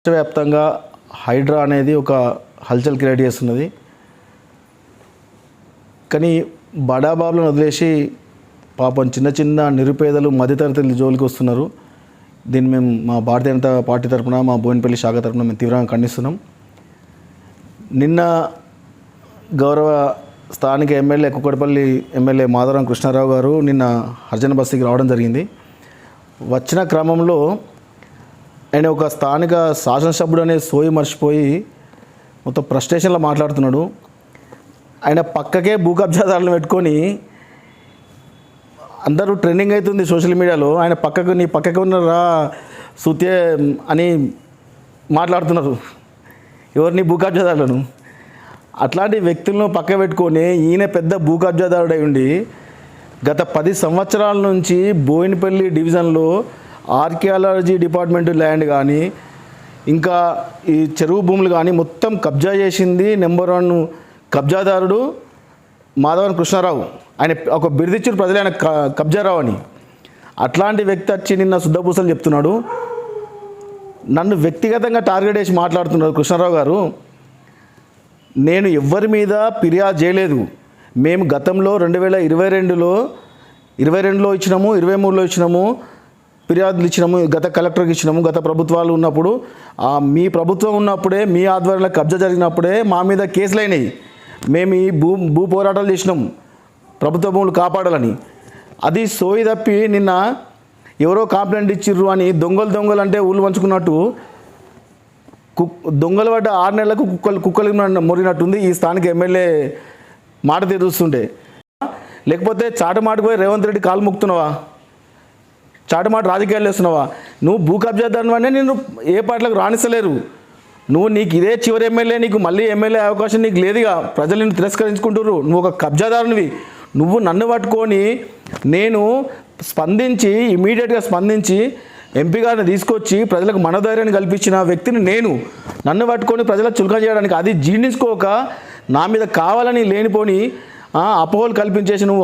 వ్యాప్తంగా హైడ్రా అనేది ఒక హల్చల్ క్రియేట్ చేస్తున్నది. కానీ బడాబాబులను వదిలేసి పాపం చిన్న చిన్న నిరుపేదలు మధ్యతరగతి జోలికి వస్తున్నారు. దీన్ని మేము మా భారతీయ జనతా పార్టీ తరఫున, మా బోయినపల్లి శాఖ తరఫున మేము తీవ్రంగా ఖండిస్తున్నాం. నిన్న గౌరవ స్థానిక ఎమ్మెల్యే కుక్కడపల్లి ఎమ్మెల్యే మాధవరం కృష్ణారావు గారు నిన్న హర్జన బస్తీకి రావడం జరిగింది. వచ్చిన క్రమంలో ఆయన ఒక స్థానిక శాసనసభ్యుడు అనే సోయి మర్చిపోయి మొత్తం ఫ్రస్ట్రేషన్లో మాట్లాడుతున్నాడు. ఆయన పక్కకే భూ కబ్జాదారులను పెట్టుకొని అందరూ ట్రెండింగ్ అవుతుంది సోషల్ మీడియాలో. ఆయన నీ పక్కకు ఉన్నారా సుతే అని మాట్లాడుతున్నారు ఎవరిని భూ కబ్జాదారులను. అట్లాంటి వ్యక్తులను పక్క పెట్టుకొని ఈయన పెద్ద భూ కబ్జాదారుడై ఉండి గత 10 సంవత్సరాల నుంచి బోయినపల్లి డివిజన్లో ఆర్కియాలజీ డిపార్ట్మెంట్ ల్యాండ్ కానీ ఇంకా ఈ చెరువు భూములు కానీ మొత్తం కబ్జా చేసింది నెంబర్ 1 కబ్జాదారుడు మాధవరం కృష్ణారావు. ఆయన ఒక బిరుదిచ్చిన ప్రజలు ఆయన కబ్జారావు అని. అట్లాంటి వ్యక్తి వచ్చి నిన్న శుద్ధపూసలు చెప్తున్నాడు. నన్ను వ్యక్తిగతంగా టార్గెట్ చేసి మాట్లాడుతున్నారు కృష్ణారావు గారు. నేను ఎవ్వరి మీద ఫిర్యాదు చేయలేదు. మేము గతంలో 2022లో ఇచ్చినాము, 23లో ఇచ్చినాము, ఫిర్యాదులు ఇచ్చినాము, గత కలెక్టర్కి ఇచ్చినాము. గత ప్రభుత్వాలు ఉన్నప్పుడు మీ ప్రభుత్వం ఉన్నప్పుడే మీ ఆధ్వర్యంలో కబ్జా జరిగినప్పుడే మా మీద కేసులు అయినాయి. మేము ఈ భూ పోరాటాలు చేసినాం ప్రభుత్వ భూములు కాపాడాలని. అది సోయి తప్పి నిన్న ఎవరో కంప్లైంట్ ఇచ్చిర్రు అని దొంగలు అంటే ఊళ్ళు పంచుకున్నట్టు దొంగలు పడ్డ 6 నెలలకు కుక్కలు మొరినట్టుంది ఈ స్థానిక ఎమ్మెల్యే మాట తీరుస్తుంటే. లేకపోతే చాటమాటకు పోయి రేవంత్ రెడ్డి కాలు ముక్తున్నావా? చాటమాట రాజకీయాలు చేస్తున్నావా? నువ్వు భూ కబ్జాదారువనే నేను ఏ పార్టీలకు రాణిస్తలేరు. నీకు ఇదే చివరి ఎమ్మెల్యే, నీకు మళ్ళీ ఎమ్మెల్యే అవకాశం నీకు లేదుగా. ప్రజలు నిన్ను తిరస్కరించుకుంటున్నారు. నువ్వు ఒక కబ్జాదారునివి. నువ్వు నన్ను పట్టుకొని నేను ఇమీడియట్గా స్పందించి ఎంపీ గారిని తీసుకొచ్చి ప్రజలకు మనోధైర్యాన్ని కల్పించిన వ్యక్తిని నేను. నన్ను పట్టుకొని ప్రజలకు చులకన చేయడానికి అది జీర్ణించుకోక నా మీద కావాలని లేనిపోని అపోహలు కల్పించేసి నువ్వు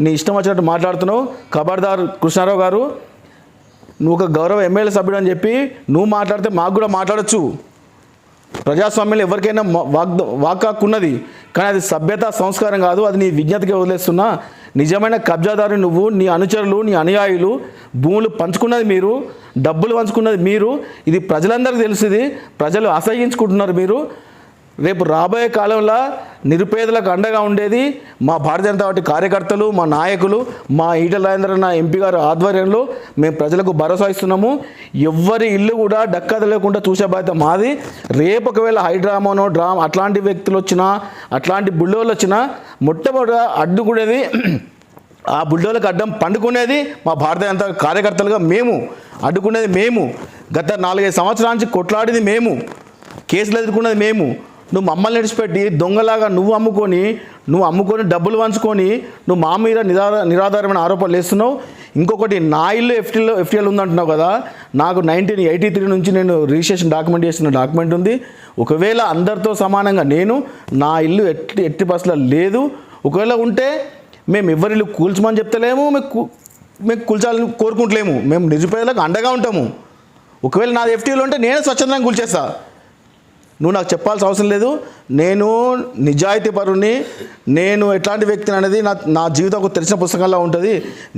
నీ ఇష్టం వచ్చినట్టు మాట్లాడుతున్నావు. ఖబర్దార్ కృష్ణారావు గారు, నువ్వు ఒక గౌరవ ఎమ్మెల్యే సభ్యుడు అని చెప్పి నువ్వు మాట్లాడితే మాకు కూడా మాట్లాడచ్చు. ప్రజాస్వామ్యంలో ఎవరికైనా వాక్ హక్కు ఉన్నది. కానీ అది సభ్యత సంస్కారం కాదు. అది నీ విజ్ఞతకి వదిలేస్తున్నా. నిజమైన కబ్జాదారు నువ్వు, నీ అనుచరులు, నీ అనుయాయులు. భూములు పంచుకున్నది మీరు, డబ్బులు పంచుకున్నది మీరు. ఇది ప్రజలందరికీ తెలుసుది. ప్రజలు అసహించుకుంటున్నారు మీరు. రేపు రాబోయే కాలంలో నిరుపేదలకు అండగా ఉండేది మా భారతీయ జనతా పార్టీ కార్యకర్తలు, మా నాయకులు, మా ఈటెల రాజేంద్రన్న ఎంపీ గారు ఆధ్వర్యంలో మేము ప్రజలకు భరోసా ఇస్తున్నాము. ఎవ్వరి ఇల్లు కూడా డక్కద లేకుండా చూసే బాధ్యత మాది. రేపు ఒకవేళ హైడ్రామానో అట్లాంటి వ్యక్తులు వచ్చినా, అట్లాంటి బుల్డోళ్ళు వచ్చినా మొట్టమొదట అడ్డుకునేది, ఆ బుల్డోళ్ళకి అడ్డం పండుకునేది మా భారతీయ జనతా కార్యకర్తలుగా మేము, అడ్డుకునేది మేము. గత 4-5 సంవత్సరాల నుంచి కొట్లాడింది మేము, కేసులు ఎదుర్కొన్నది మేము. నువ్వు మమ్మల్ని విడిచిపెట్టి దొంగలాగా నువ్వు అమ్ముకొని డబ్బులు పంచుకొని నువ్వు మా మీద నిరాధారమైన ఆరోపణలు వేస్తున్నావు. ఇంకొకటి, నా ఇల్లు ఎఫ్టీఎల్ ఉందంటున్నావు కదా. నాకు 1983 నుంచి నేను రిజిస్ట్రేషన్ డాక్యుమెంట్ చేసిన డాక్యుమెంట్ ఉంది. ఒకవేళ అందరితో సమానంగా నా ఇల్లు ఎట్టి బస్సులో లేదు. ఒకవేళ ఉంటే మేము ఎవరిల్లు కూల్చమని చెప్తలేము, మేము కూల్చాలని కోరుకుంటలేము. మేము నిరుపేదలకు అండగా ఉంటాము. ఒకవేళ నాది ఎఫ్టీఎల్ ఉంటే నేనే స్వచ్ఛందంగా కూల్చేస్తా. నువ్వు నాకు చెప్పాల్సిన అవసరం లేదు. నేను నిజాయితీ పరుని, నేను ఎట్లాంటి వ్యక్తిని అనేది నా జీవితం ఒక తెలిసిన పుస్తకంలా ఉంటుంది.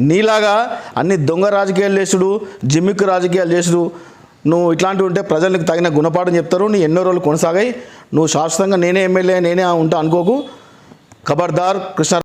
నీలాగా అన్ని దొంగ రాజకీయాలు చేసుడు, జిమ్మిక్కు రాజకీయాలు చేసుడు, నువ్వు ఇట్లాంటివి ఉంటే ప్రజలకు తగిన గుణపాఠం చెప్తారు. నీ ఎన్నో రోజులు కొనసాగాయి. నువ్వు శాశ్వతంగా నేనే ఎమ్మెల్యే నేనే ఉంటా అనుకోకు. ఖబర్దార్ కృష్ణ.